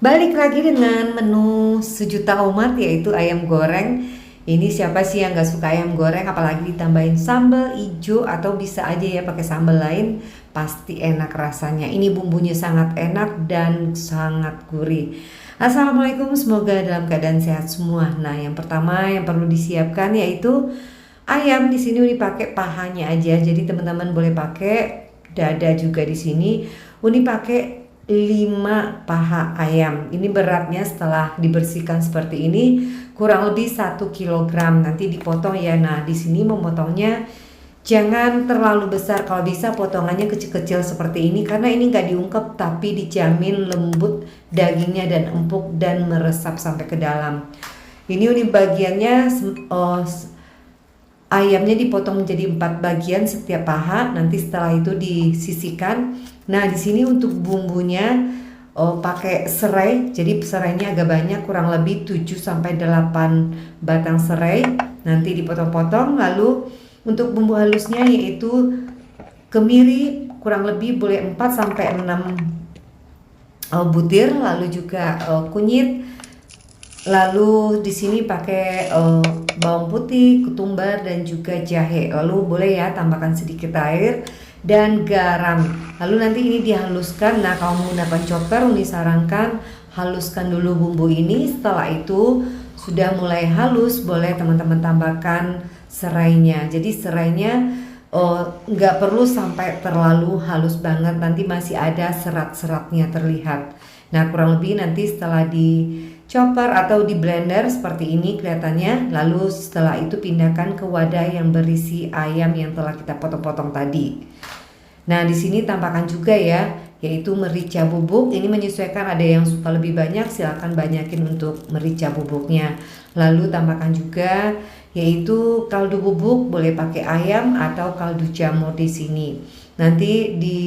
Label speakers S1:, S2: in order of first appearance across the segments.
S1: Balik lagi dengan menu sejuta umat, yaitu ayam goreng. Ini siapa sih yang gak suka ayam goreng, apalagi ditambahin sambal hijau atau bisa aja ya pakai sambal lain, pasti enak rasanya. Ini bumbunya sangat enak dan sangat gurih. Assalamualaikum, semoga dalam keadaan sehat semua. Nah, yang pertama yang perlu disiapkan yaitu ayam. Di sini Uni pakai pahanya aja, jadi teman-teman boleh pakai dada juga di sini. Uni pakai 5 paha ayam. Ini beratnya setelah dibersihkan seperti ini kurang lebih 1 kilogram. Nanti dipotong ya. Nah, di sini memotongnya jangan terlalu besar, kalau bisa potongannya kecil-kecil seperti ini karena ini nggak diungkep tapi dijamin lembut dagingnya dan empuk dan meresap sampai ke dalam. Ini bagiannya ayamnya dipotong menjadi 4 bagian setiap paha, nanti setelah itu disisihkan. Nah, di sini untuk bumbunya pakai serai. Jadi serainya agak banyak, kurang lebih 7 sampai 8 batang serai. Nanti dipotong-potong. Lalu untuk bumbu halusnya yaitu kemiri, kurang lebih boleh 4 sampai 6 butir, lalu juga kunyit. Lalu di sini pakai bawang putih, ketumbar dan juga jahe. Lalu boleh ya tambahkan sedikit air dan garam. Lalu nanti ini dihaluskan. Nah, kalau menggunakan chopper, Uni sarankan haluskan dulu bumbu ini. Setelah itu sudah mulai halus, boleh teman-teman tambahkan serainya. Jadi serainya nggak perlu sampai terlalu halus banget, nanti masih ada serat-seratnya terlihat. Nah, kurang lebih nanti setelah di chopper atau di blender seperti ini kelihatannya. Lalu setelah itu pindahkan ke wadah yang berisi ayam yang telah kita potong-potong tadi. Nah, di sini tambahkan juga ya, yaitu merica bubuk. Ini menyesuaikan, ada yang suka lebih banyak, silakan banyakin untuk merica bubuknya. Lalu tambahkan juga yaitu kaldu bubuk, boleh pakai ayam atau kaldu jamur di sini. Nanti di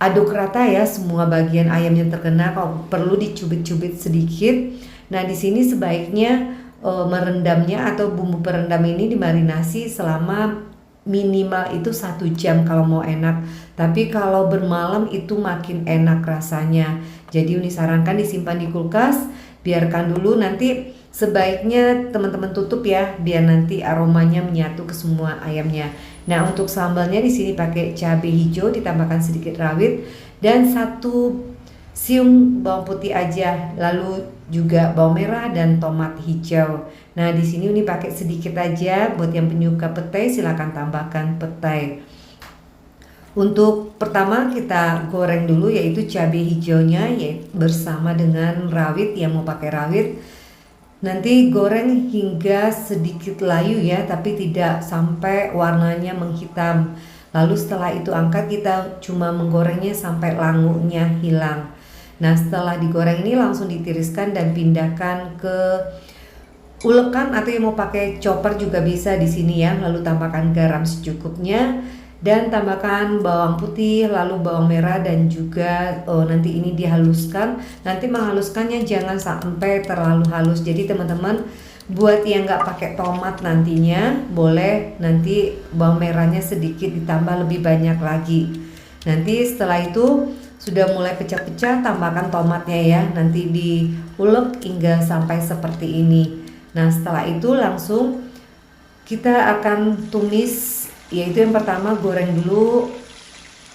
S1: aduk rata ya semua bagian ayam yang terkena, kalau perlu dicubit-cubit sedikit. Nah, di sini sebaiknya merendamnya atau bumbu perendam ini dimarinasi selama minimal itu 1 jam kalau mau enak. Tapi kalau bermalam itu makin enak rasanya. Jadi Uni sarankan disimpan di kulkas, biarkan dulu. Nanti sebaiknya teman-teman tutup ya, biar nanti aromanya menyatu ke semua ayamnya. Nah, untuk sambalnya di sini pakai cabai hijau, ditambahkan sedikit rawit dan 1 siung bawang putih aja, lalu juga bawang merah dan tomat hijau. Nah, di sini Uni pakai sedikit aja. Buat yang penyuka petai silakan tambahkan petai. Untuk pertama kita goreng dulu yaitu cabai hijaunya bersama dengan rawit. Yang mau pakai rawit nanti goreng hingga sedikit layu ya, tapi tidak sampai warnanya menghitam. Lalu setelah itu angkat, kita cuma menggorengnya sampai langunya hilang. Nah, setelah digoreng ini langsung ditiriskan dan pindahkan ke ulekan atau yang mau pakai chopper juga bisa di sini ya. Lalu tambahkan garam secukupnya dan tambahkan bawang putih, lalu bawang merah dan juga nanti ini dihaluskan. Nanti menghaluskannya jangan sampai terlalu halus. Jadi teman-teman buat yang nggak pakai tomat nantinya boleh nanti bawang merahnya sedikit ditambah lebih banyak lagi. Nanti setelah itu sudah mulai pecah-pecah, tambahkan tomatnya ya. Nanti diulek hingga sampai seperti ini. Nah, setelah itu langsung kita akan tumis, yaitu yang pertama goreng dulu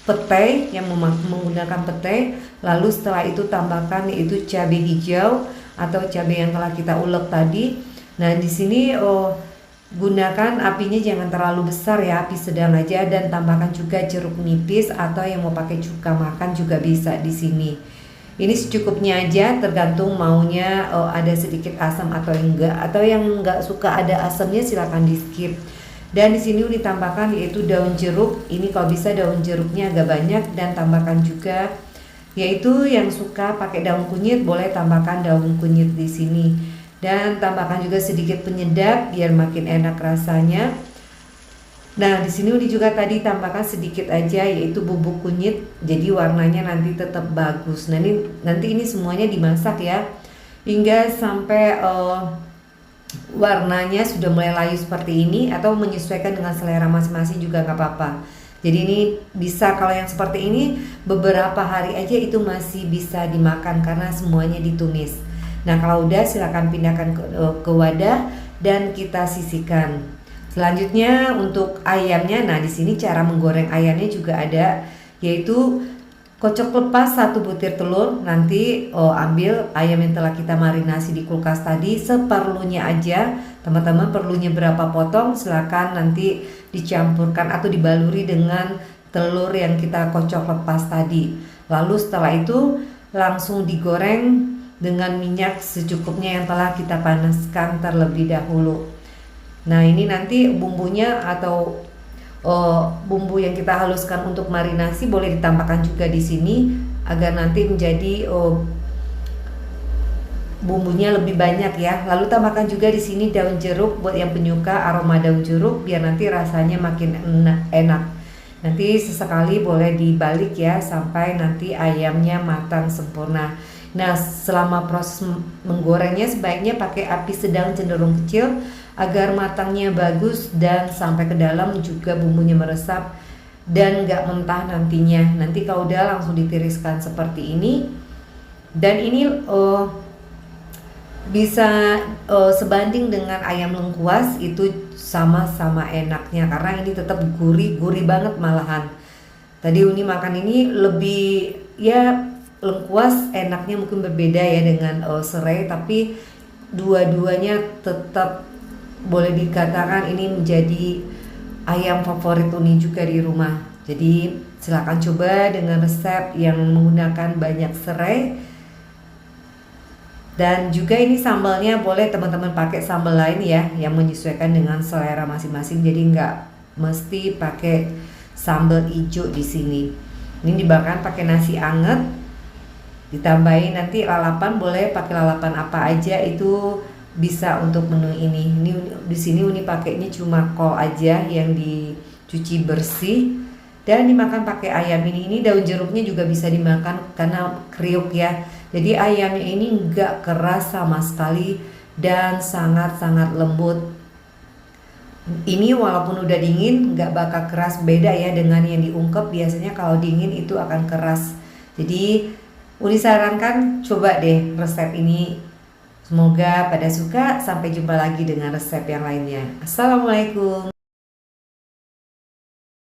S1: petai, yang menggunakan petai. Lalu setelah itu tambahkan yaitu cabai hijau atau cabai yang telah kita ulek tadi. Nah, di sini gunakan apinya jangan terlalu besar ya, api sedang aja, dan tambahkan juga jeruk nipis atau yang mau pakai cuka makan juga bisa di sini. Ini secukupnya aja, tergantung maunya ada sedikit asam atau enggak, atau yang enggak suka ada asamnya silakan di skip. Dan di sini ditambahkan yaitu daun jeruk. Ini kalau bisa daun jeruknya agak banyak, dan tambahkan juga yaitu yang suka pakai daun kunyit boleh tambahkan daun kunyit di sini. Dan tambahkan juga sedikit penyedap biar makin enak rasanya. Nah, di sini Uni juga tadi tambahkan sedikit aja yaitu bubuk kunyit, jadi warnanya nanti tetap bagus. Nah, nanti ini semuanya dimasak ya hingga sampai warnanya sudah mulai layu seperti ini, atau menyesuaikan dengan selera masing-masing juga nggak apa-apa. Jadi ini bisa, kalau yang seperti ini beberapa hari aja itu masih bisa dimakan karena semuanya ditumis. Nah kalau udah silakan pindahkan ke wadah dan kita sisihkan. Selanjutnya untuk ayamnya, nah di sini cara menggoreng ayamnya juga ada, yaitu kocok lepas 1 butir telur. Nanti ambil ayam yang telah kita marinasi di kulkas tadi, seperlunya aja. Teman-teman perlunya berapa potong silakan nanti dicampurkan atau dibaluri dengan telur yang kita kocok lepas tadi. Lalu setelah itu langsung digoreng dengan minyak secukupnya yang telah kita panaskan terlebih dahulu. Nah ini nanti bumbunya atau bumbu yang kita haluskan untuk marinasi boleh ditambahkan juga di sini agar nanti menjadi bumbunya lebih banyak ya. Lalu tambahkan juga di sini daun jeruk buat yang penyuka aroma daun jeruk biar nanti rasanya makin enak. Nanti sesekali boleh dibalik ya sampai nanti ayamnya matang sempurna. Nah selama proses menggorengnya sebaiknya pakai api sedang cenderung kecil agar matangnya bagus dan sampai ke dalam juga bumbunya meresap dan gak mentah nantinya. Nanti kalau udah langsung ditiriskan seperti ini. Dan ini bisa sebanding dengan ayam lengkuas, itu sama-sama enaknya karena ini tetap gurih banget malahan. Tadi Uni makan ini lebih ya, lengkuas enaknya mungkin berbeda ya dengan serai, tapi dua-duanya tetap boleh dikatakan ini menjadi ayam favorit Uni juga di rumah. Jadi silakan coba dengan resep yang menggunakan banyak serai. Dan juga ini sambalnya boleh teman-teman pakai sambal lain ya yang menyesuaikan dengan selera masing-masing. Jadi nggak mesti pakai sambal hijau di sini. Ini dibakar pakai nasi anget, ditambahin nanti lalapan, boleh pakai lalapan apa aja itu bisa untuk menu ini. Ini di sini Uni pakainya cuma kol aja yang dicuci bersih dan dimakan pakai ayam ini. Ini daun jeruknya juga bisa dimakan karena kriuk ya. Jadi ayamnya ini enggak keras sama sekali dan sangat-sangat lembut. Ini walaupun udah dingin nggak bakal keras, beda ya dengan yang diungkep. Biasanya kalau dingin itu akan keras. Jadi Uni sarankan coba deh resep ini. Semoga pada suka. Sampai jumpa lagi dengan resep yang lainnya. Assalamualaikum.